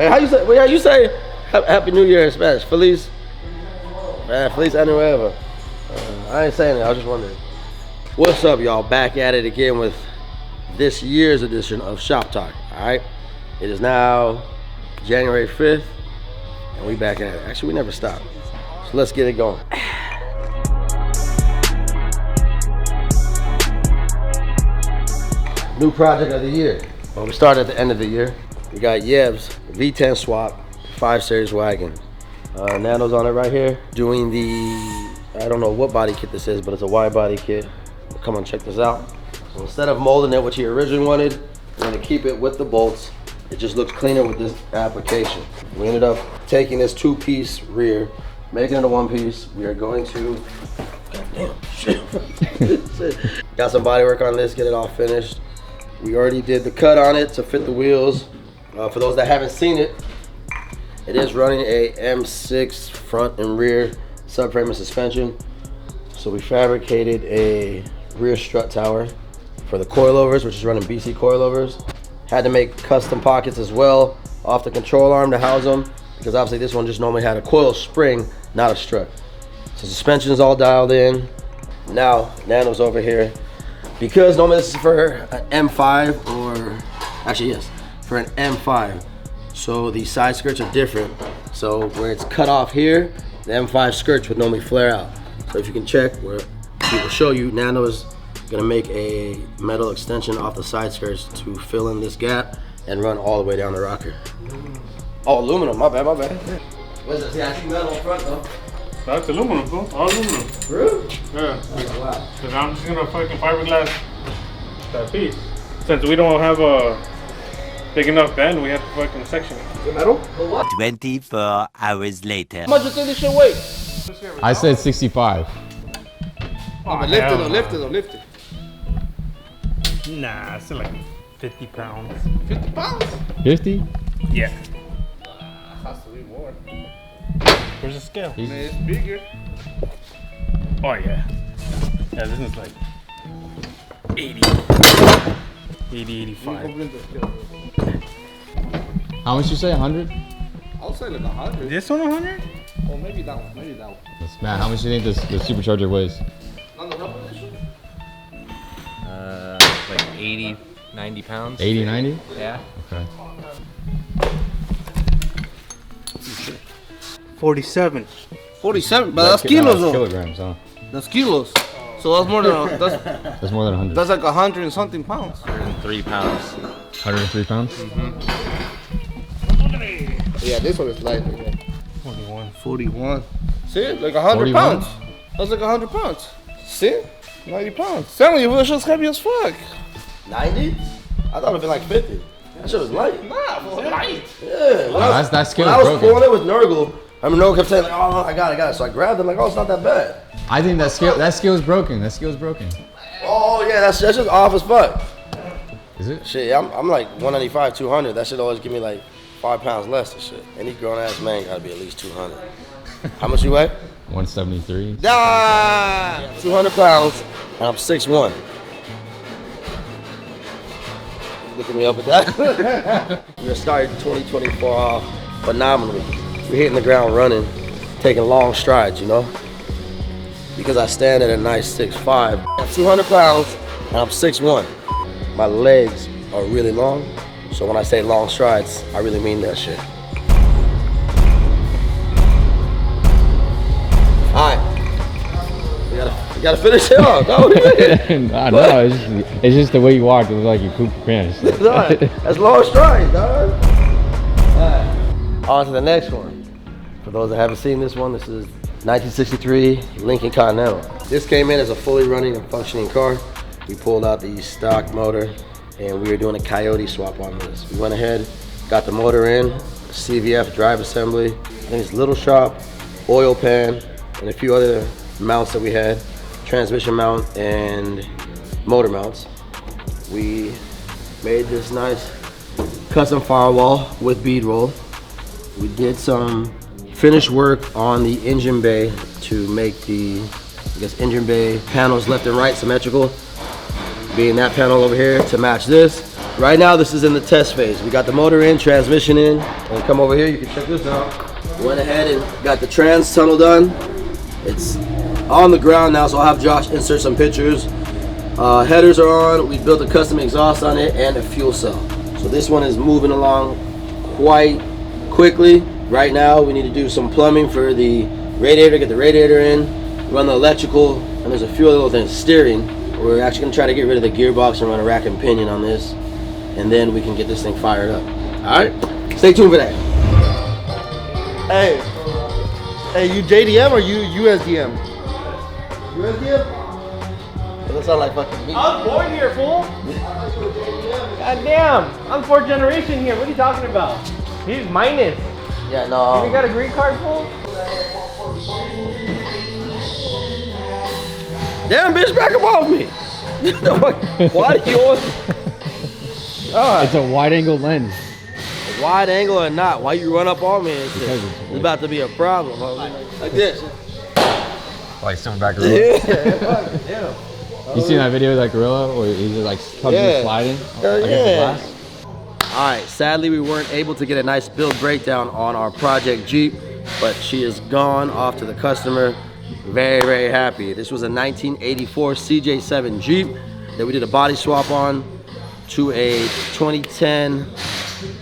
Hey, how you say? Well, yeah, you say Happy New Year in Spanish. Feliz Año Nuevo. I ain't saying it. I was just wondering. What's up, y'all? Back at it again with this year's edition of Shop Talk. All right. It is now January 5th, and we back at it. Actually, we never stop. So let's get it going. New project of the year. Well, we started at the end of the year. We got Yev's V10 swap 5 Series wagon. Nano's on it right here. Doing the, I don't know what body kit this is, but it's a Wideobody kit. Come on, check this out. So instead of molding it, which he originally wanted, we're gonna keep it with the bolts. It just looks cleaner with this application. We ended up taking this 2-piece rear, making it a 1-piece. We are going to, goddamn, shit. Got some body work on this, get it all finished. We already did the cut on it to fit the wheels. For those that haven't seen it, it is running a M6 front and rear subframe and suspension. So we fabricated a rear strut tower for the coilovers, which is running BC coilovers. Had to make custom pockets as well off the control arm to house them, because obviously this one just normally had a coil spring, not a strut. So suspension is all dialed in. Now Nano's over here, because normally this is for an M5, or actually yes, for an M5. So the side skirts are different. So where it's cut off here, the M5 skirts would normally flare out. So if you can check, where he will show you, Nano is gonna make a metal extension off the side skirts to fill in this gap and run all the way down the rocker. Oh, aluminum, my bad. What is it? See, I see metal in front though. That's aluminum, bro. All aluminum. Really? Yeah. Oh, wow. Because I'm just gonna fucking fiberglass that piece. Since we don't have a big enough bend, we have to fucking section it. Is it metal? 24 hours later. How much do you think this should weigh? I said 65. Oh, but lift it. Nah, it's like 50 pounds. 50 pounds? 50? Yeah. Has to be more. Where's the scale? Man, it's bigger. Oh yeah. Yeah, this is like 80, 85. How much you say? 100? I'll say like 100. This one 100? Oh, maybe that one. Matt, how much do you think the supercharger weighs? On the rubber issue? Like 80, 90 pounds. 80, 90? Yeah. Okay. 47. 47, but that's kilos though. Kilograms, huh? That's kilos. So that's more than That's more than 100. that's like 100 and something pounds. 103 pounds. 103 pounds? Yeah, this one is light. 41. 41. See, like 100 41? pounds. That's like 100 pounds. See, 90 pounds. Telling you, that shit's heavy as fuck. 90? I thought it'd be like 50. That shit was light. Nah, light. Yeah. That scale When I is was broken. pulling it with Nurgle, I mean, Nurgle kept saying like, oh, I got it. So I grabbed it, like, oh, it's not that bad. I think that scale is broken. That scale is broken. Oh yeah, that's just off as fuck. Is it? Shit, I'm like 195, 200. That shit always give me like 5 pounds less and shit. Any grown ass man gotta be at least 200. How much you weigh? 173. Ah, 200 pounds, and I'm 6'1". Looking me up at that. We're starting 2024 off phenomenally. We're hitting the ground running, taking long strides, you know? Because I stand at a nice 6'5". I'm 200 pounds, and I'm 6'1". My legs are really long, so when I say long strides, I really mean that shit. All right, you gotta finish it off. No, what do you mean? I know, it's just the way you walk. It looks like you poop your pants. That's long strides, dog. All right, on to the next one. For those that haven't seen this one, this is 1963 Lincoln Continental. This came in as a fully running and functioning car. We pulled out the stock motor and we were doing a Coyote swap on this. We went ahead, got the motor in, CVF drive assembly, then it's little shop, oil pan, and a few other mounts that we had, transmission mount and motor mounts. We made this nice custom firewall with bead roll. We did some finish work on the engine bay to make the, I guess, engine bay panels left and right symmetrical. Being that panel over here to match this, Right now, this is in the test phase. We got the motor in, transmission in. And come over here, you can check this out. Went ahead and got the trans tunnel done. It's on the ground now, so I'll have Josh insert some pictures. Headers are on. We built a custom exhaust on it and a fuel cell. So this one is moving along quite quickly. Right now, we need to do some plumbing for the radiator, get the radiator in, run the electrical, and there's a few other little things. Steering. We're actually gonna try to get rid of the gearbox and run a rack and pinion on this, and then we can get this thing fired up. All right, stay tuned for that. Hey, you JDM or you USDM? USDM? Doesn't sound like fucking me. I was born here, fool. God damn, I'm fourth generation here. What are you talking about? He's minus. Yeah, no. You got a green card, fool? Damn, bitch, back up off me. Why do you always... It's a wide angle lens. Wide angle or not, why you run up on me and shit? It's about to be a problem. Like this. Like someone back around. Yeah. You seen that video of that gorilla where he's just like sliding against the glass? All right, sadly we weren't able to get a nice build breakdown on our project Jeep, but she is gone off to the customer. Very, very happy. This was a 1984 CJ7 Jeep that we did a body swap on to a 2010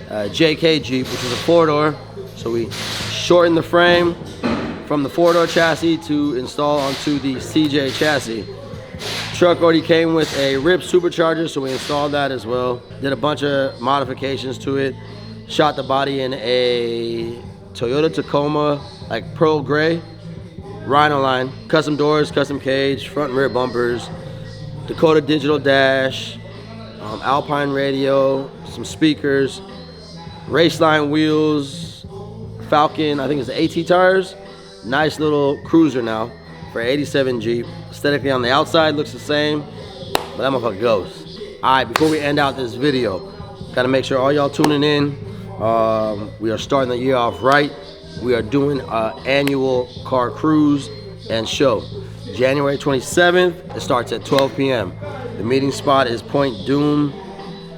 JK Jeep, which is a 4-door. So we shortened the frame from the 4-door chassis to install onto the CJ chassis. Truck already came with a RIP supercharger, so we installed that as well. Did a bunch of modifications to it. Shot the body in a Toyota Tacoma, like pearl gray. Rhino line, custom doors, custom cage, front and rear bumpers, Dakota digital dash, Alpine radio, some speakers, Raceline wheels, Falcon, I think it's the AT tires. Nice little cruiser now for 87 Jeep. Aesthetically on the outside looks the same, but that motherfucker goes. All right, before we end out this video, gotta make sure all y'all tuning in. We are starting the year off right. We are doing an annual car cruise and show. January 27th, it starts at 12 p.m. The meeting spot is Point Doom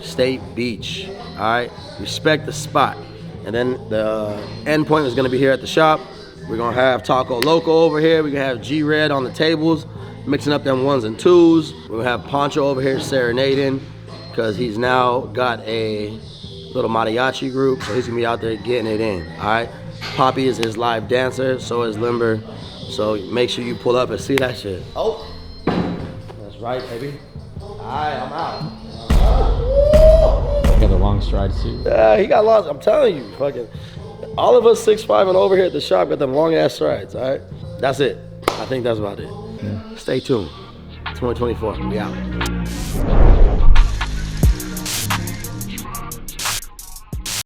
State Beach. All right, respect the spot. And then the end point is gonna be here at the shop. We're gonna have Taco Loco over here. We're gonna have G-Red on the tables, mixing up them 1s and 2s. We're gonna have Poncho over here serenading, because he's now got a little mariachi group, so he's gonna be out there getting it in, all right? Poppy is his live dancer, so is Limber. So make sure you pull up and see that shit. Oh, that's right, baby. All right, I'm out. Got the long stride suit. He got lost. I'm telling you, fucking, all of us 6'5" and over here at the shop got them long ass strides. All right, that's it. I think that's about it. Yeah. Stay tuned. 2024. We out.